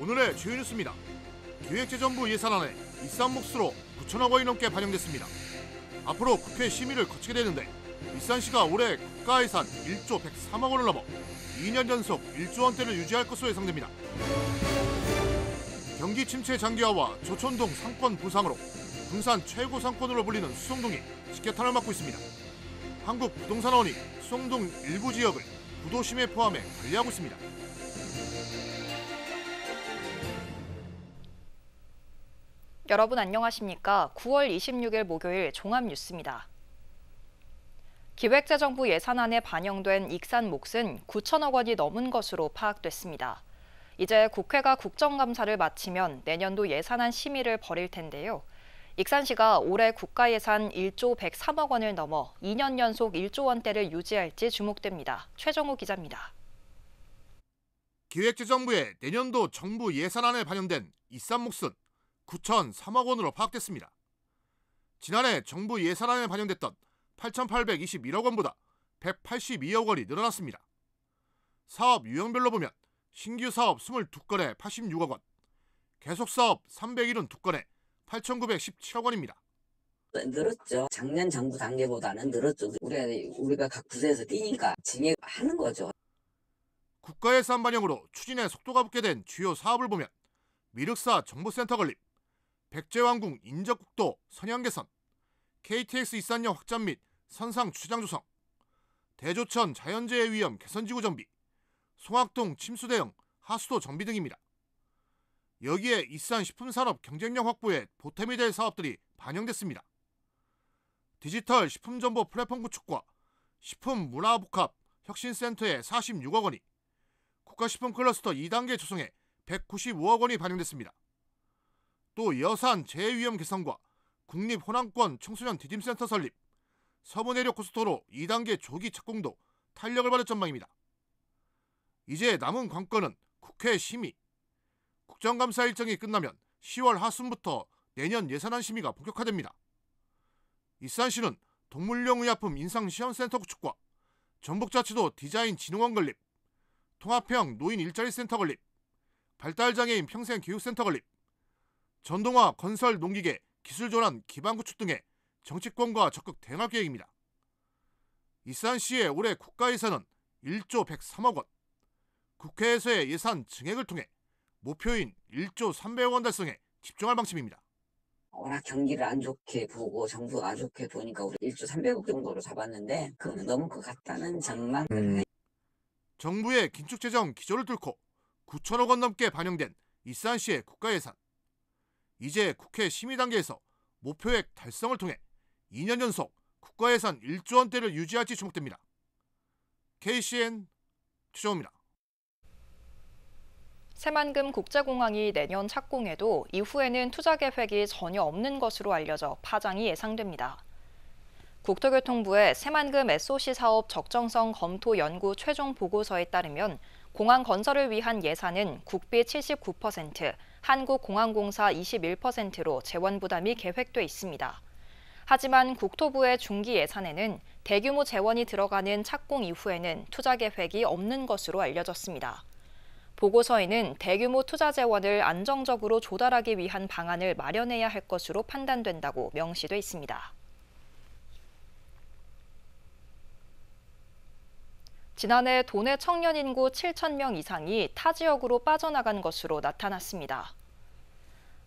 오늘의 주요 뉴스입니다. 기획재정부 예산안에 일산 몫으로 9천억 원이 넘게 반영됐습니다. 앞으로 국회 심의를 거치게 되는데 일산시가 올해 국가예산 1조 103억 원을 넘어 2년 연속 1조 원대를 유지할 것으로 예상됩니다. 경기 침체 장기화와 조촌동 상권 부상으로 군산 최고 상권으로 불리는 수성동이 직격탄을 맞고 있습니다. 한국부동산원이 수성동 일부 지역을 구도심에 포함해 관리하고 있습니다. 여러분 안녕하십니까? 9월 26일 목요일 종합뉴스입니다. 기획재정부 예산안에 반영된 익산 몫은 9천억 원이 넘은 것으로 파악됐습니다. 이제 국회가 국정감사를 마치면 내년도 예산안 심의를 벌일 텐데요. 익산시가 올해 국가예산 1조 103억 원을 넘어 2년 연속 1조 원대를 유지할지 주목됩니다. 최정우 기자입니다. 기획재정부의 내년도 정부 예산안에 반영된 익산 몫은 9,003억 원으로 파악됐습니다. 지난해 정부 예산안에 반영됐던 8,821억 원보다 182억 원이 늘어났습니다. 사업 유형별로 보면 신규 사업 22건에 86억 원, 계속 사업 372건에 8,917억 원입니다. 늘었죠. 작년 정부 단계보다는 늘었죠. 우리가 각 부서에서 뛰니까 진행하는 거죠. 국가예산 반영으로 추진에 속도가 붙게 된 주요 사업을 보면 미륵사 정보센터 건립, 백제왕궁 인접국도 선양 개선, KTX 익산역 확장 및 선상 주차장 조성, 대조천 자연재해 위험 개선지구 정비, 송악동 침수 대응 하수도 정비 등입니다. 여기에 익산 식품산업 경쟁력 확보에 보탬이 될 사업들이 반영됐습니다. 디지털 식품정보 플랫폼 구축과 식품문화복합 혁신센터에 46억 원이, 국가식품 클러스터 2단계 조성에 195억 원이 반영됐습니다. 또 여산 재해위험 개선과 국립호남권 청소년 디딤센터 설립, 서부내륙 고속도로 2단계 조기 착공도 탄력을 받을 전망입니다. 이제 남은 관건은 국회 심의. 국정감사 일정이 끝나면 10월 하순부터 내년 예산안 심의가 본격화됩니다. 익산시는 동물용 의약품 인상시험센터 구축과 전북자치도 디자인 진흥원 건립, 통합형 노인 일자리 센터 건립, 발달장애인 평생교육센터 건립, 전동화 건설 농기계 기술전환 기반 구축 등의 정치권과 적극 대응할 계획입니다. 익산시의 올해 국가예산은 1조 103억 원, 국회에서의 예산 증액을 통해 목표인 1조 300억 원 달성에 집중할 방침입니다. 워낙 경기를 안 좋게 보고 정부가 안 좋게 보니까 우리 1조 300억 정도로 잡았는데 그건 넘을 것 같다는 전망. 정부의 긴축재정 기조를 뚫고 9천억 원 넘게 반영된 익산시의 국가예산. 이제 국회 심의 단계에서 목표액 달성을 통해 2년 연속 국가예산 1조 원대를 유지할지 주목됩니다. KCN 최정우입니다. 새만금 국제공항이 내년 착공해도 이후에는 투자 계획이 전혀 없는 것으로 알려져 파장이 예상됩니다. 국토교통부의 새만금 SOC 사업 적정성 검토 연구 최종 보고서에 따르면 공항 건설을 위한 예산은 국비 79%, 한국공항공사 21%로 재원 부담이 계획돼 있습니다. 하지만 국토부의 중기 예산에는 대규모 재원이 들어가는 착공 이후에는 투자 계획이 없는 것으로 알려졌습니다. 보고서에는 대규모 투자 재원을 안정적으로 조달하기 위한 방안을 마련해야 할 것으로 판단된다고 명시돼 있습니다. 지난해 도내 청년 인구 7,000명 이상이 타 지역으로 빠져나간 것으로 나타났습니다.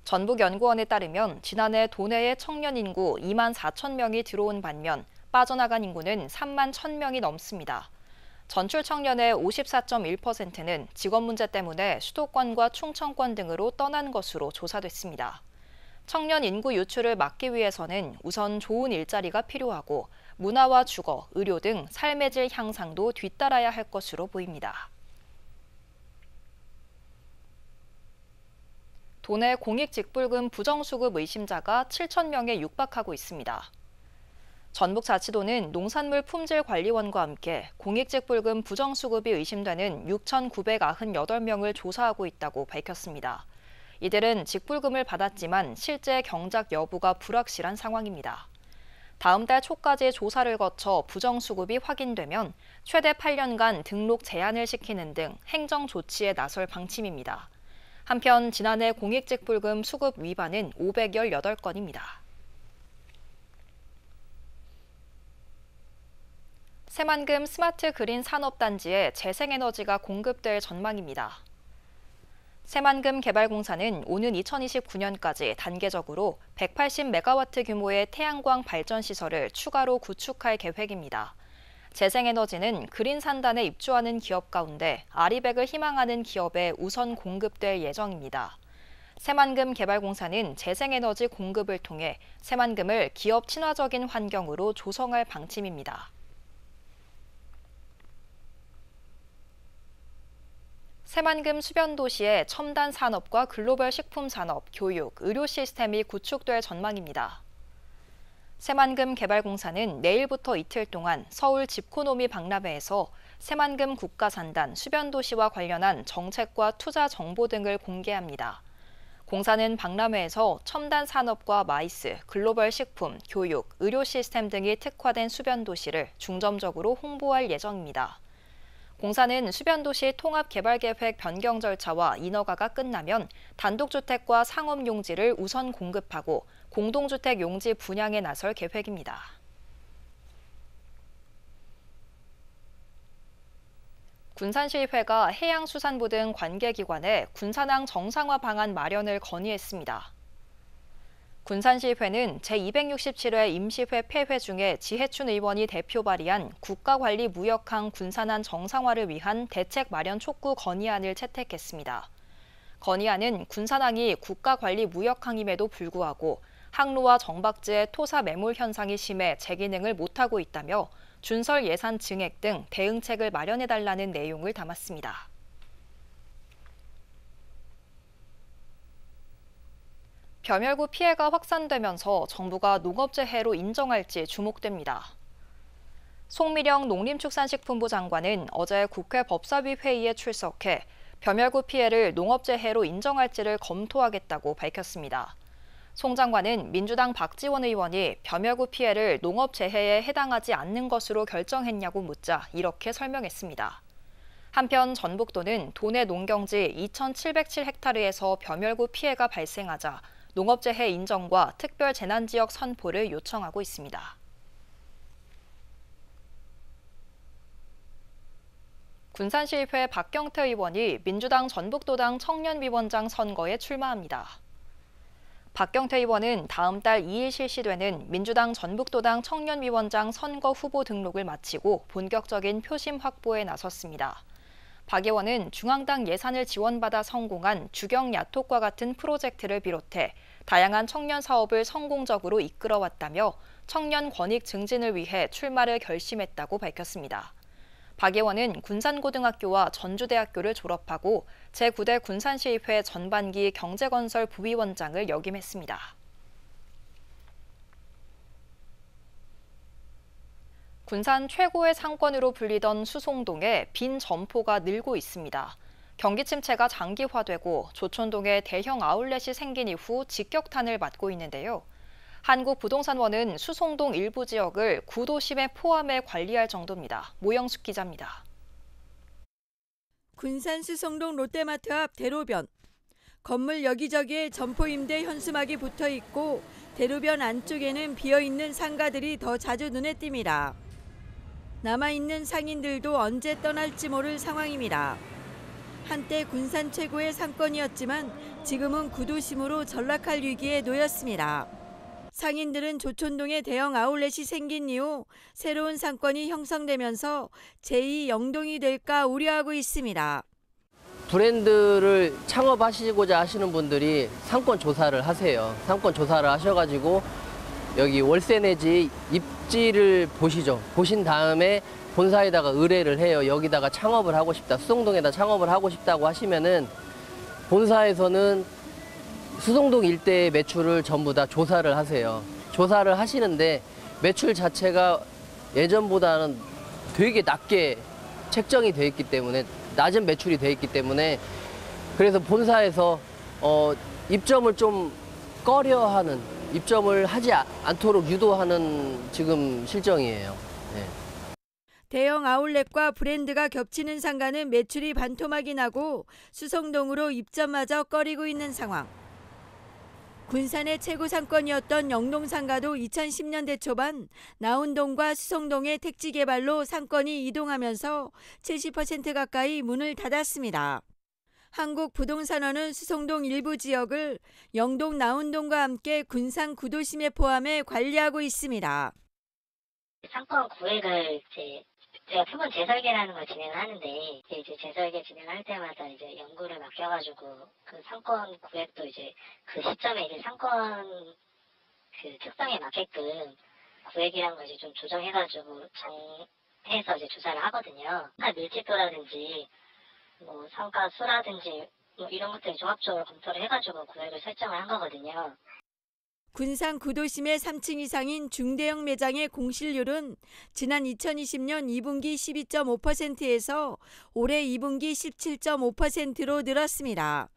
전북연구원에 따르면 지난해 도내의 청년 인구 2만 4천 명이 들어온 반면 빠져나간 인구는 3만 1,000명이 넘습니다. 전출 청년의 54.1%는 직업 문제 때문에 수도권과 충청권 등으로 떠난 것으로 조사됐습니다. 청년 인구 유출을 막기 위해서는 우선 좋은 일자리가 필요하고 문화와 주거, 의료 등 삶의 질 향상도 뒤따라야 할 것으로 보입니다. 도내 공익직불금 부정수급 의심자가 7,000명에 육박하고 있습니다. 전북자치도는 농산물품질관리원과 함께 공익직불금 부정수급이 의심되는 6,998명을 조사하고 있다고 밝혔습니다. 이들은 직불금을 받았지만 실제 경작 여부가 불확실한 상황입니다. 다음 달 초까지 조사를 거쳐 부정수급이 확인되면 최대 8년간 등록 제한을 시키는 등 행정 조치에 나설 방침입니다. 한편 지난해 공익직불금 수급 위반은 518건입니다. 새만금 스마트 그린 산업단지에 재생에너지가 공급될 전망입니다. 새만금 개발공사는 오는 2029년까지 단계적으로 180메가와트 규모의 태양광 발전 시설을 추가로 구축할 계획입니다. 재생에너지는 그린 산단에 입주하는 기업 가운데 아리백을 희망하는 기업에 우선 공급될 예정입니다. 새만금 개발공사는 재생에너지 공급을 통해 새만금을 기업 친화적인 환경으로 조성할 방침입니다. 새만금 수변도시의 첨단 산업과 글로벌 식품 산업, 교육, 의료 시스템이 구축될 전망입니다. 새만금 개발공사는 내일부터 이틀 동안 서울 집코노미 박람회에서 새만금 국가산단 수변도시와 관련한 정책과 투자 정보 등을 공개합니다. 공사는 박람회에서 첨단 산업과 마이스, 글로벌 식품, 교육, 의료 시스템 등이 특화된 수변도시를 중점적으로 홍보할 예정입니다. 공사는 수변도시 통합개발계획 변경 절차와 인허가가 끝나면 단독주택과 상업용지를 우선 공급하고 공동주택 용지 분양에 나설 계획입니다. 군산시의회가 해양수산부 등 관계기관에 군산항 정상화 방안 마련을 건의했습니다. 군산시의회는 제267회 임시회 폐회 중에 지해춘 의원이 대표 발의한 국가관리무역항 군산항 정상화를 위한 대책 마련 촉구 건의안을 채택했습니다. 건의안은 군산항이 국가관리무역항임에도 불구하고 항로와 정박지의 토사 매몰 현상이 심해 재기능을 못하고 있다며 준설 예산 증액 등 대응책을 마련해달라는 내용을 담았습니다. 벼멸구 피해가 확산되면서 정부가 농업재해로 인정할지 주목됩니다. 송미령 농림축산식품부 장관은 어제 국회 법사위 회의에 출석해 벼멸구 피해를 농업재해로 인정할지를 검토하겠다고 밝혔습니다. 송 장관은 민주당 박지원 의원이 벼멸구 피해를 농업재해에 해당하지 않는 것으로 결정했냐고 묻자 이렇게 설명했습니다. 한편 전북도는 도내 농경지 2,707헥타르에서 벼멸구 피해가 발생하자 농업재해 인정과 특별재난지역 선포를 요청하고 있습니다. 군산시의회 박경태 의원이 민주당 전북도당 청년위원장 선거에 출마합니다. 박경태 의원은 다음 달 2일 실시되는 민주당 전북도당 청년위원장 선거 후보 등록을 마치고 본격적인 표심 확보에 나섰습니다. 박 의원은 중앙당 예산을 지원받아 성공한 주경 야톡과 같은 프로젝트를 비롯해 다양한 청년 사업을 성공적으로 이끌어왔다며 청년 권익 증진을 위해 출마를 결심했다고 밝혔습니다. 박 의원은 군산고등학교와 전주대학교를 졸업하고 제9대 군산시의회 전반기 경제건설 부위원장을 역임했습니다. 군산 최고의 상권으로 불리던 수송동에 빈 점포가 늘고 있습니다. 경기 침체가 장기화되고 조촌동에 대형 아울렛이 생긴 이후 직격탄을 맞고 있는데요. 한국부동산원은 수송동 일부 지역을 구도심에 포함해 관리할 정도입니다. 모영숙 기자입니다. 군산 수송동 롯데마트 앞 대로변. 건물 여기저기에 점포 임대 현수막이 붙어 있고 대로변 안쪽에는 비어있는 상가들이 더 자주 눈에 띕니다. 남아있는 상인들도 언제 떠날지 모를 상황입니다. 한때 군산 최고의 상권이었지만 지금은 구도심으로 전락할 위기에 놓였습니다. 상인들은 조촌동에 대형 아울렛이 생긴 이후 새로운 상권이 형성되면서 제2 영동이 될까 우려하고 있습니다. 브랜드를 창업하시고자 하시는 분들이 상권 조사를 하세요. 상권 조사를 하셔가지고 여기 월세 내지 입지를 보시죠. 보신 다음에 본사에다가 의뢰를 해요. 여기다가 창업을 하고 싶다. 수송동에다 창업을 하고 싶다고 하시면은 본사에서는 수송동 일대의 매출을 전부 다 조사를 하세요. 조사를 하시는데 매출 자체가 예전보다는 되게 낮게 책정이 돼 있기 때문에 낮은 매출이 돼 있기 때문에 그래서 본사에서 입점을 좀 꺼려하는 입점을 하지 않도록 유도하는 지금 실정이에요. 네. 대형 아울렛과 브랜드가 겹치는 상가는 매출이 반토막이 나고 수성동으로 입점마저 꺼리고 있는 상황. 군산의 최고 상권이었던 영동상가도 2010년대 초반 나운동과 수성동의 택지 개발로 상권이 이동하면서 70% 가까이 문을 닫았습니다. 한국부동산원은 수성동 일부 지역을 영동 나운동과 함께 군산 구도심에 포함해 관리하고 있습니다. 상권 구획을 제가 표본 재설계라는 걸 진행을 하는데 이제 재설계 진행할 때마다 이제 연구를 맡겨가지고 그 상권 구획도 이제 그 시점에 이제 상권 그 특성에 맞게끔 구획이라는 걸 이제 좀 조정해가지고 정해서 이제 조사를 하거든요. 밀집도라든지 뭐 상가 수라든지 뭐 이런 것들 종합적으로 검토를 해가지고 구획을 설정을 한 거거든요. 군산 구도심의 3층 이상인 중대형 매장의 공실률은 지난 2020년 2분기 12.5%에서 올해 2분기 17.5%로 늘었습니다.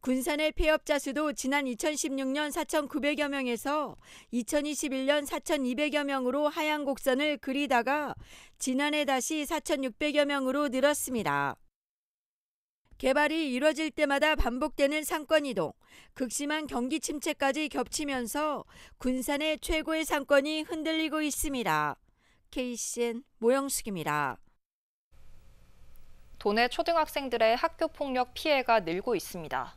군산의 폐업자 수도 지난 2016년 4,900여 명에서 2021년 4,200여 명으로 하향 곡선을 그리다가 지난해 다시 4,600여 명으로 늘었습니다. 개발이 이뤄질 때마다 반복되는 상권 이동, 극심한 경기 침체까지 겹치면서 군산의 최고의 상권이 흔들리고 있습니다. KCN 모영숙입니다. 도내 초등학생들의 학교폭력 피해가 늘고 있습니다.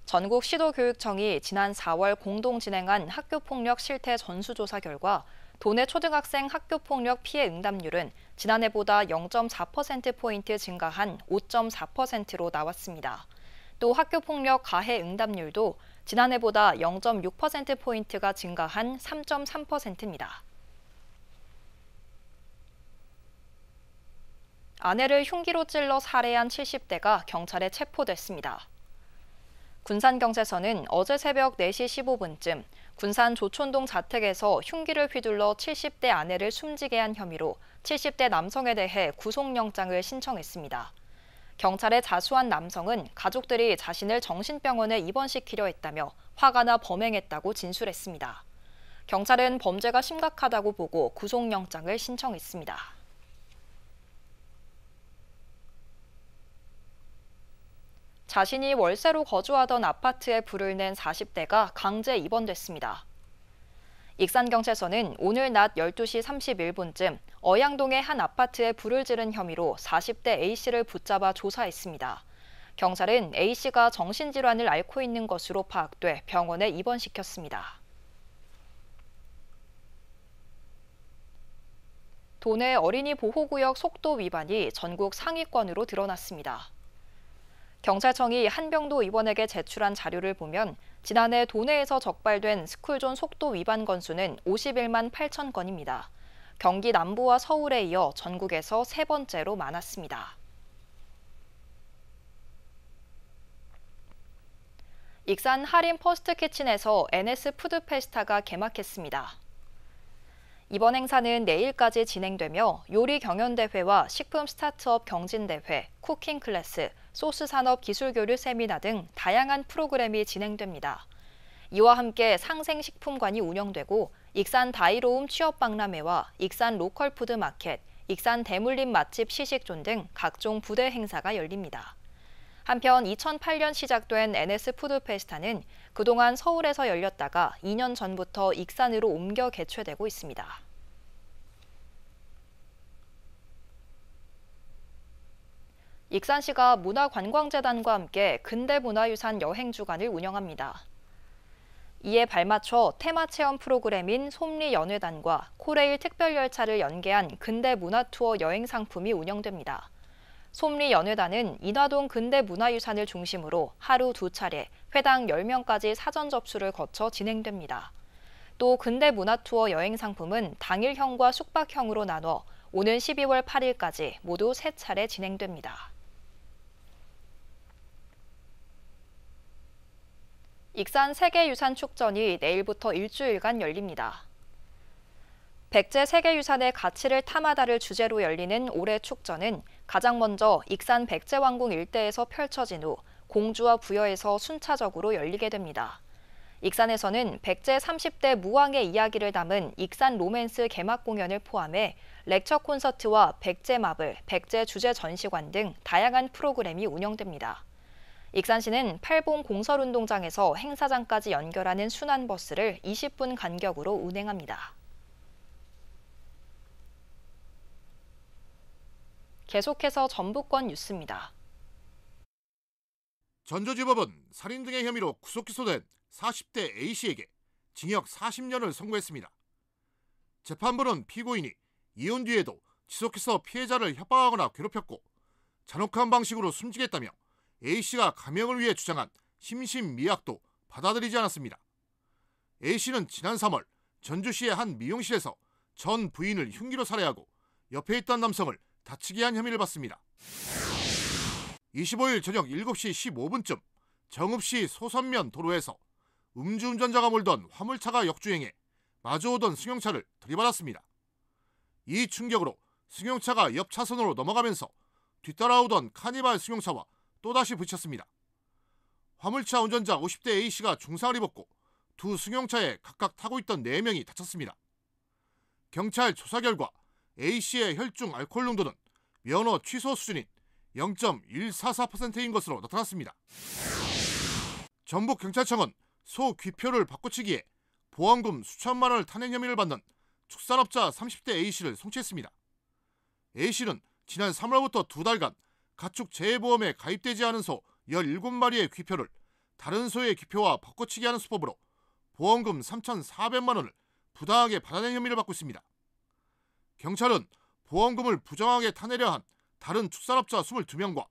전국 시도교육청이 지난 4월 공동 진행한 학교폭력 실태 전수조사 결과 도내 초등학생 학교폭력 피해 응답률은 지난해보다 0.4%포인트 증가한 5.4%로 나왔습니다. 또 학교폭력 가해 응답률도 지난해보다 0.6%포인트가 증가한 3.3%입니다. 아내를 흉기로 찔러 살해한 70대가 경찰에 체포됐습니다. 군산경찰서는 어제 새벽 4시 15분쯤 군산 조촌동 자택에서 흉기를 휘둘러 70대 아내를 숨지게 한 혐의로 70대 남성에 대해 구속영장을 신청했습니다. 경찰에 자수한 남성은 가족들이 자신을 정신병원에 입원시키려 했다며 화가 나 범행했다고 진술했습니다. 경찰은 범죄가 심각하다고 보고 구속영장을 신청했습니다. 자신이 월세로 거주하던 아파트에 불을 낸 40대가 강제 입원됐습니다. 익산경찰서는 오늘 낮 12시 31분쯤 어양동의 한 아파트에 불을 지른 혐의로 40대 A씨를 붙잡아 조사했습니다. 경찰은 A씨가 정신질환을 앓고 있는 것으로 파악돼 병원에 입원시켰습니다. 도내 어린이 보호구역 속도 위반이 전국 상위권으로 드러났습니다. 경찰청이 한병도 의원에게 제출한 자료를 보면 지난해 도내에서 적발된 스쿨존 속도 위반 건수는 51만 8천 건입니다. 경기 남부와 서울에 이어 전국에서 세 번째로 많았습니다. 익산 할인 퍼스트키친에서 NS 푸드페스타가 개막했습니다. 이번 행사는 내일까지 진행되며 요리 경연대회와 식품 스타트업 경진대회, 쿠킹 클래스, 소스 산업 기술 교류 세미나 등 다양한 프로그램이 진행됩니다. 이와 함께 상생식품관이 운영되고 익산 다이로움 취업박람회와 익산 로컬푸드 마켓, 익산 대물림 맛집 시식존 등 각종 부대 행사가 열립니다. 한편 2008년 시작된 NS 푸드페스타는 그동안 서울에서 열렸다가 2년 전부터 익산으로 옮겨 개최되고 있습니다. 익산시가 문화관광재단과 함께 근대문화유산 여행주간을 운영합니다. 이에 발맞춰 테마체험 프로그램인 솜리연회단과 코레일 특별열차를 연계한 근대문화투어 여행상품이 운영됩니다. 솜리연회단은 인화동 근대문화유산을 중심으로 하루 2차례, 회당 10명까지 사전 접수를 거쳐 진행됩니다. 또 근대문화투어 여행상품은 당일형과 숙박형으로 나눠 오는 12월 8일까지 모두 3차례 진행됩니다. 익산 세계유산축전이 내일부터 일주일간 열립니다. 백제 세계유산의 가치를 탐하다를 주제로 열리는 올해 축전은 가장 먼저 익산 백제왕궁 일대에서 펼쳐진 후 공주와 부여에서 순차적으로 열리게 됩니다. 익산에서는 백제 30대 무왕의 이야기를 담은 익산 로맨스 개막 공연을 포함해 렉처 콘서트와 백제 마블, 백제 주제 전시관 등 다양한 프로그램이 운영됩니다. 익산시는 팔봉 공설운동장에서 행사장까지 연결하는 순환버스를 20분 간격으로 운행합니다. 계속해서 전북권 뉴스입니다. 전조지법은 살인 등의 혐의로 구속 기소된 40대 A씨에게 징역 40년을 선고했습니다. 재판부는 피고인이 이혼 뒤에도 지속해서 피해자를 협박하거나 괴롭혔고 잔혹한 방식으로 숨지겠다며 A씨가 감형을 위해 주장한 심신미약도 받아들이지 않았습니다. A씨는 지난 3월 전주시의 한 미용실에서 전 부인을 흉기로 살해하고 옆에 있던 남성을 다치게 한 혐의를 받습니다. 25일 저녁 7시 15분쯤 정읍시 소선면 도로에서 음주운전자가 몰던 화물차가 역주행해 마주오던 승용차를 들이받았습니다. 이 충격으로 승용차가 옆 차선으로 넘어가면서 뒤따라오던 카니발 승용차와 또다시 부딪혔습니다. 화물차 운전자 50대 A씨가 중상을 입었고 두 승용차에 각각 타고 있던 4명이 다쳤습니다. 경찰 조사 결과 A씨의 혈중 알코올 농도는 면허 취소 수준인 0.144%인 것으로 나타났습니다. 전북경찰청은 소귀표를 바꿔치기에 보험금 수천만 원을 타낸 혐의를 받는 축산업자 30대 A씨를 송치했습니다. A씨는 지난 3월부터 2달간 가축 재해보험에 가입되지 않은 소 17마리의 귀표를 다른 소의 귀표와 바꿔치기하는 수법으로 보험금 3,400만 원을 부당하게 받아낸 혐의를 받고 있습니다. 경찰은 보험금을 부정하게 타내려 한 다른 축산업자 22명과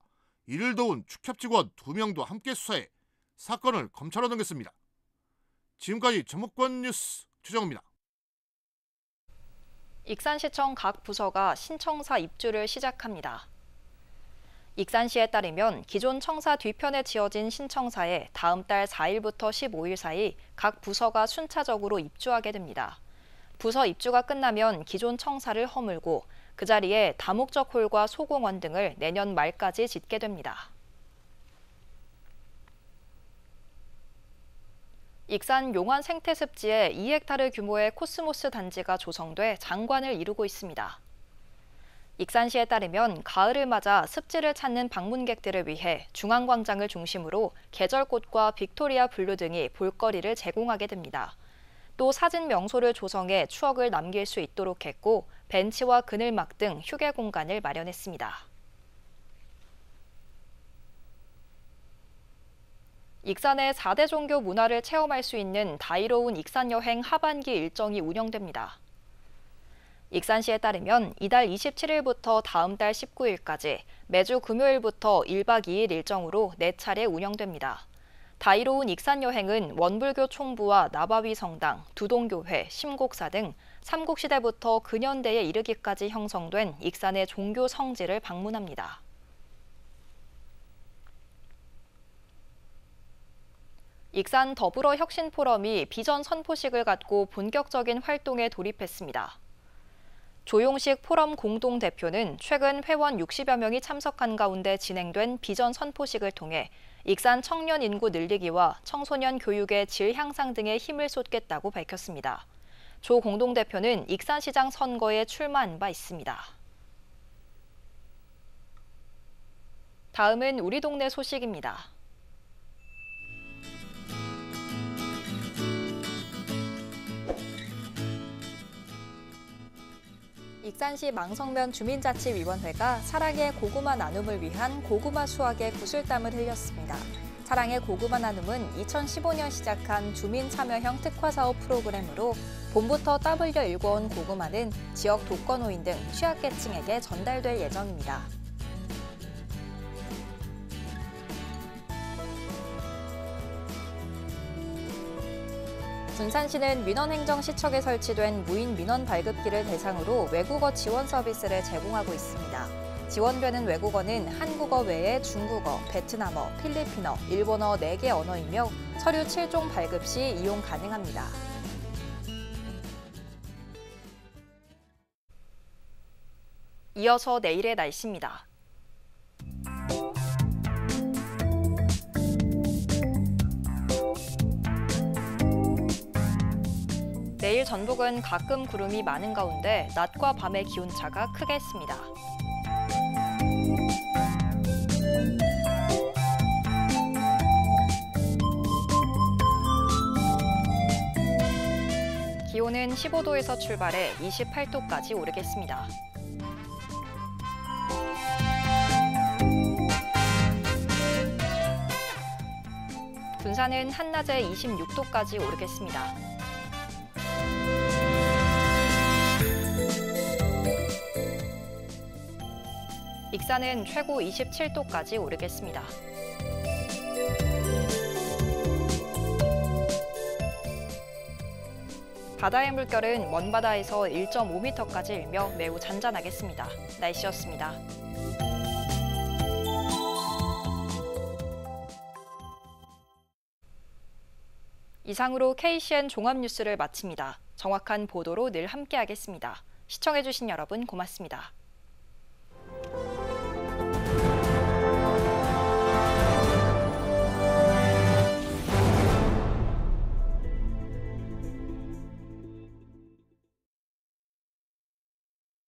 이를 도운 축협 직원 2명도 함께 수사해 사건을 검찰로 넘겼습니다. 지금까지 전북권 뉴스 최정우입니다. 익산시청 각 부서가 신청사 입주를 시작합니다. 익산시에 따르면 기존 청사 뒤편에 지어진 신청사에 다음 달 4일부터 15일 사이 각 부서가 순차적으로 입주하게 됩니다. 부서 입주가 끝나면 기존 청사를 허물고 그 자리에 다목적 홀과 소공원 등을 내년 말까지 짓게 됩니다. 익산 용안 생태습지에 2헥타르 규모의 코스모스 단지가 조성돼 장관을 이루고 있습니다. 익산시에 따르면 가을을 맞아 습지를 찾는 방문객들을 위해 중앙광장을 중심으로 계절꽃과 빅토리아 블루 등이 볼거리를 제공하게 됩니다. 또 사진 명소를 조성해 추억을 남길 수 있도록 했고 벤치와 그늘막 등 휴게 공간을 마련했습니다. 익산의 4대 종교 문화를 체험할 수 있는 다이로운 익산여행 하반기 일정이 운영됩니다. 익산시에 따르면 이달 27일부터 다음 달 19일까지 매주 금요일부터 1박 2일 일정으로 4차례 운영됩니다. 다이로운 익산여행은 원불교 총부와 나바위 성당, 두동교회, 심곡사 등 삼국시대부터 근현대에 이르기까지 형성된 익산의 종교 성지를 방문합니다. 익산 더불어혁신포럼이 비전 선포식을 갖고 본격적인 활동에 돌입했습니다. 조용식 포럼 공동대표는 최근 회원 60여 명이 참석한 가운데 진행된 비전 선포식을 통해 익산 청년 인구 늘리기와 청소년 교육의 질 향상 등에 힘을 쏟겠다고 밝혔습니다. 조 공동대표는 익산시장 선거에 출마한 바 있습니다. 다음은 우리 동네 소식입니다. 익산시 망성면 주민자치위원회가 사랑의 고구마 나눔을 위한 고구마 수확에 구슬땀을 흘렸습니다. 사랑의 고구마 나눔은 2015년 시작한 주민참여형 특화사업 프로그램으로 봄부터 땀 흘려 일궈온 고구마는 지역 독거노인 등 취약계층에게 전달될 예정입니다. 군산시는 민원행정시청에 설치된 무인 민원 발급기를 대상으로 외국어 지원 서비스를 제공하고 있습니다. 지원되는 외국어는 한국어 외에 중국어, 베트남어, 필리핀어, 일본어 4개 언어이며 서류 7종 발급 시 이용 가능합니다. 이어서 내일의 날씨입니다. 내일 전북은 가끔 구름이 많은 가운데 낮과 밤의 기온차가 크겠습니다. 기온은 15도에서 출발해 28도까지 오르겠습니다. 군산은 한낮에 26도까지 오르겠습니다. 익산은 최고 27도까지 오르겠습니다. 바다의 물결은 먼바다에서 1.5m까지 일며 매우 잔잔하겠습니다. 날씨였습니다. 이상으로 KCN 종합뉴스를 마칩니다. 정확한 보도로 늘 함께하겠습니다. 시청해주신 여러분 고맙습니다.